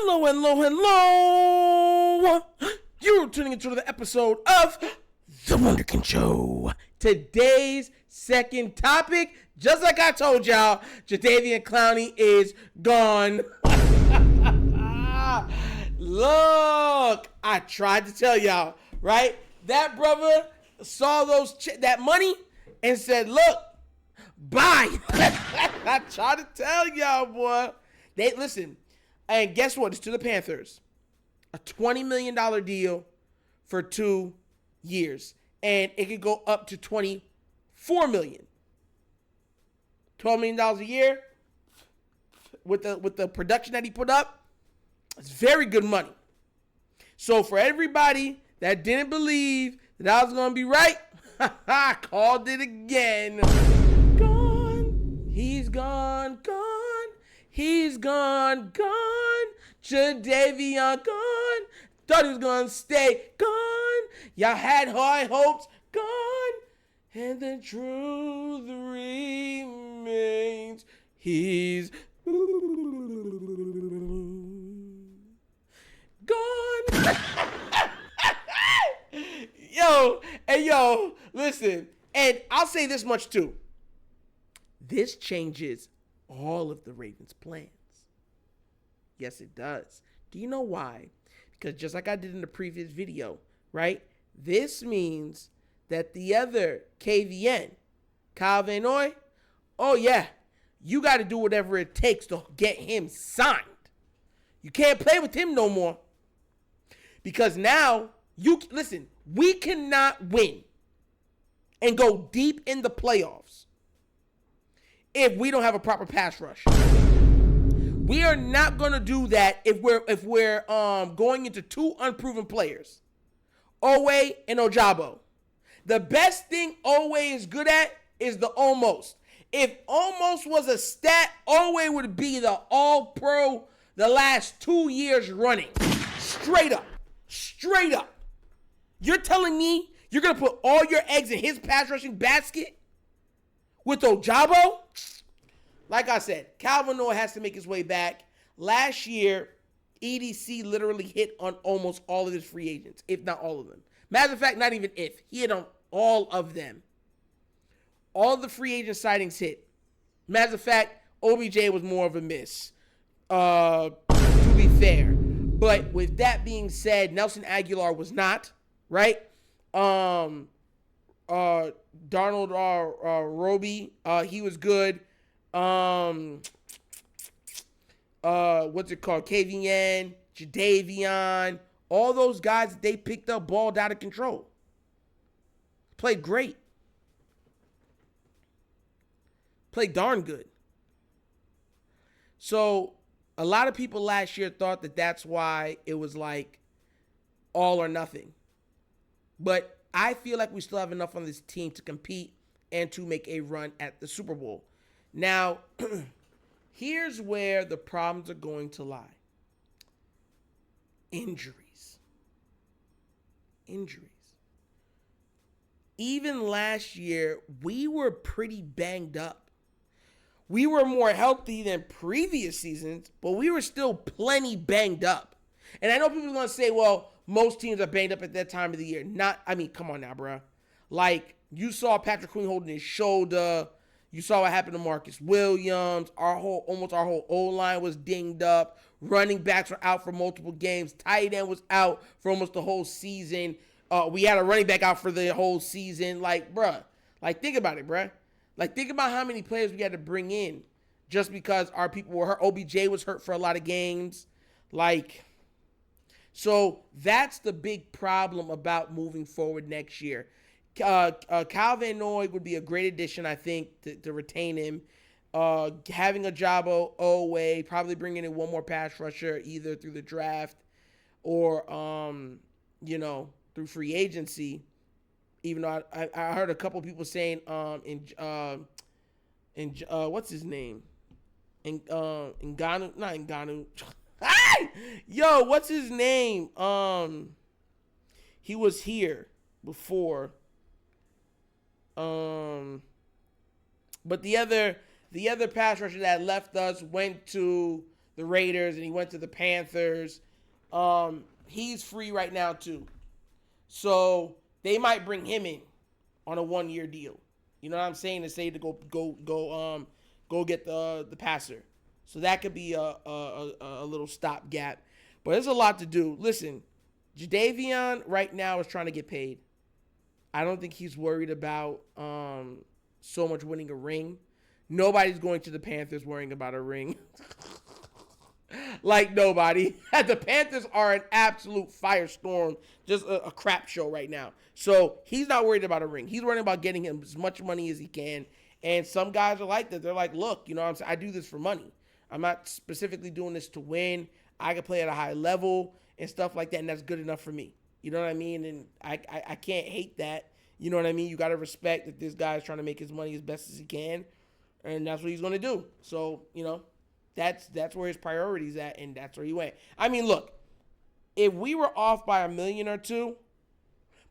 Hello, hello, hello. You're tuning into the episode of The Wunderkind Show. Today's second topic, just like I told y'all, Jadeveon Clowney is gone. Look, I tried to tell y'all, right? That brother saw that money and said, look, bye. I tried to tell y'all, boy. Listen, and guess what? It's to the Panthers. A $20 million deal for 2 years. And it could go up to $24 million. $12 million a year with the production that he put up. It's very good money. So for everybody that didn't believe that I was going to be right, I called it again. Gone. He's gone. He's gone. Jadeveon gone. Thought he was going to stay. Gone. Y'all had high hopes. Gone. And the truth remains. He's gone. Yo, listen. And I'll say this much too. This changes all of the Ravens' plans. Yes, it does. Do you know why? Because just like I did in the previous video, right? This means that the other KVN, Clowneys, oh yeah, you got to do whatever it takes to get him signed. You can't play with him no more. Because now, we cannot win and go deep in the playoffs if we don't have a proper pass rush. We are not going to do that if we're going into two unproven players, Owe and Ojabo. The best thing Owe is good at is the almost. If almost was a stat, Owe would be the all-pro the last 2 years running. Straight up. You're telling me you're going to put all your eggs in his pass rushing basket with Ojabo? Like I said, Clowneys has to make his way back. Last year, EDC literally hit on almost all of his free agents, if not all of them. Matter of fact, not even if. He hit on all of them. All the free agent sightings hit. Matter of fact, OBJ was more of a miss, to be fair. But with that being said, Nelson Aguilar was not, right? Darnold Roby, he was good. What's it called? KVN, Jadeveon, all those guys that they picked up balled out of control. Played great. Played darn good. So a lot of people last year thought that that's why it was like all or nothing. But I feel like we still have enough on this team to compete and to make a run at the Super Bowl. Now, here's where the problems are going to lie. Injuries. Even last year, we were pretty banged up. We were more healthy than previous seasons, but we were still plenty banged up. And I know people are going to say, well, most teams are banged up at that time of the year. Come on now, bro. Like, you saw Patrick Queen holding his shoulder. You saw what happened to Marcus Williams. Almost our whole O-line was dinged up. Running backs were out for multiple games. Tight end was out for almost the whole season. We had a running back out for the whole season. Like, bruh. Like, think about it, bruh. Like, think about how many players we had to bring in just because our people were hurt. OBJ was hurt for a lot of games. Like, so that's the big problem about moving forward next year. Clowneys would be a great addition, I think, to retain him. Having Ojabo, Owe, probably bringing in one more pass rusher either through the draft or, through free agency. Even though I heard a couple people saying what's his name? Ngannou, not Ngannou. Yo, what's his name? He was here before. But the other pass rusher that left us went to the Raiders and he went to the Panthers. He's free right now too. So they might bring him in on a 1-year deal. You know what I'm saying? To say to go get the passer. So that could be a little stopgap. But there's a lot to do. Listen, Jadeveon right now is trying to get paid. I don't think he's worried about so much winning a ring. Nobody's going to the Panthers worrying about a ring. Like nobody. The Panthers are an absolute firestorm, just a crap show right now. So he's not worried about a ring. He's worried about getting him as much money as he can. And some guys are like that. They're like, look, you know what I'm saying? I do this for money. I'm not specifically doing this to win. I can play at a high level and stuff like that, and that's good enough for me. You know what I mean? And I can't hate that. You know what I mean? You got to respect that this guy's trying to make his money as best as he can, and that's what he's going to do. So, you know, that's where his priority's at, and that's where he went. I mean, look, if we were off by $1 million or $2 million,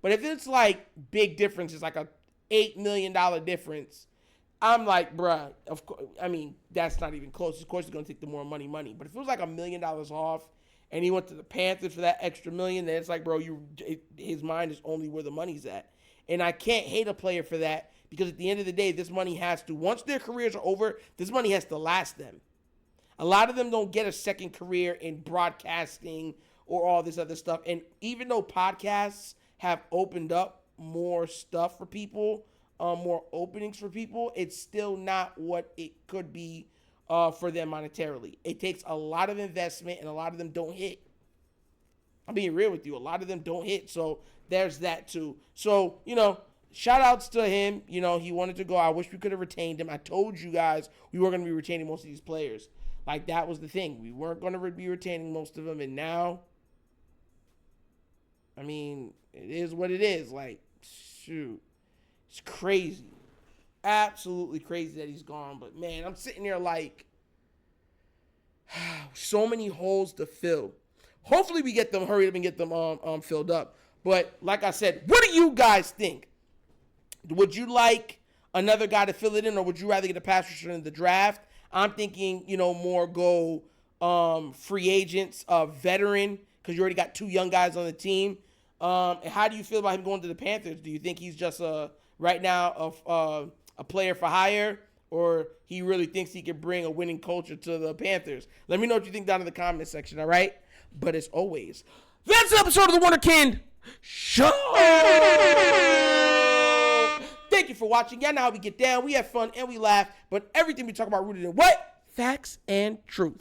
but if it's like big difference, it's like a $8 million difference, I'm like, bruh, of course, I mean, that's not even close. Of course, he's going to take the more money. But if it was like $1 million off and he went to the Panthers for that extra $1 million, then it's like, bro, his mind is only where the money's at. And I can't hate a player for that because at the end of the day, this money has to, once their careers are over, this money has to last them. A lot of them don't get a second career in broadcasting or all this other stuff. And even though podcasts have opened up more stuff for people, more openings for people, it's still not what it could be for them monetarily. It takes a lot of investment, and a lot of them don't hit. I'm being real with you. A lot of them don't hit, so there's that too. So, you know, shout outs to him. You know, he wanted to go. I wish we could have retained him. I told you guys we were going to be retaining most of these players. Like, that was the thing. We weren't going to be retaining most of them, and now, I mean, it is what it is. Like, shoot. It's crazy. Absolutely crazy that he's gone. But, man, I'm sitting there like, so many holes to fill. Hopefully we get them, hurry up and get them filled up. But, like I said, what do you guys think? Would you like another guy to fill it in, or would you rather get a pass rusher in the draft? I'm thinking, you know, more go free agents, veteran, because you already got 2 young guys on the team. And how do you feel about him going to the Panthers? Do you think he's just right now a player for hire, or he really thinks he can bring a winning culture to the Panthers? Let me know what you think down in the comment section, all right? But as always, that's an episode of the Wunderkind Show. Thank you for watching. Y'all know how we get down. We have fun and we laugh, but everything we talk about rooted in what? Facts and truth.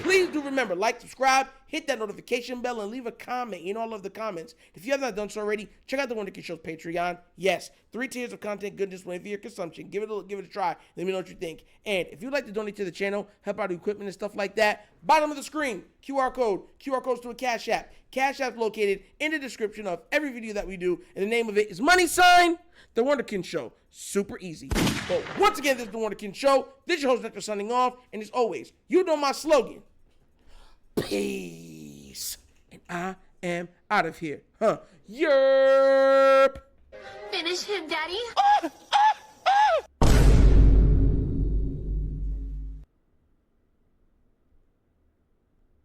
Please do remember, like, subscribe, hit that notification bell, and leave a comment. You know I love the comments. If you have not done so already, check out the Wunderkind Show's Patreon. Yes, 3 tiers of content goodness waiting for your consumption. Give it a try. Let me know what you think. And if you'd like to donate to the channel, help out equipment and stuff like that, bottom of the screen, QR codes to a Cash App. Cash App's located in the description of every video that we do, and the name of it is The Wunderkind Show. Super easy. But once again, this is The Wunderkind Show. This is your host, Nectar, signing off. And as always, you know my slogan. Peace. And I am out of here. Yerp. Finish him, Daddy.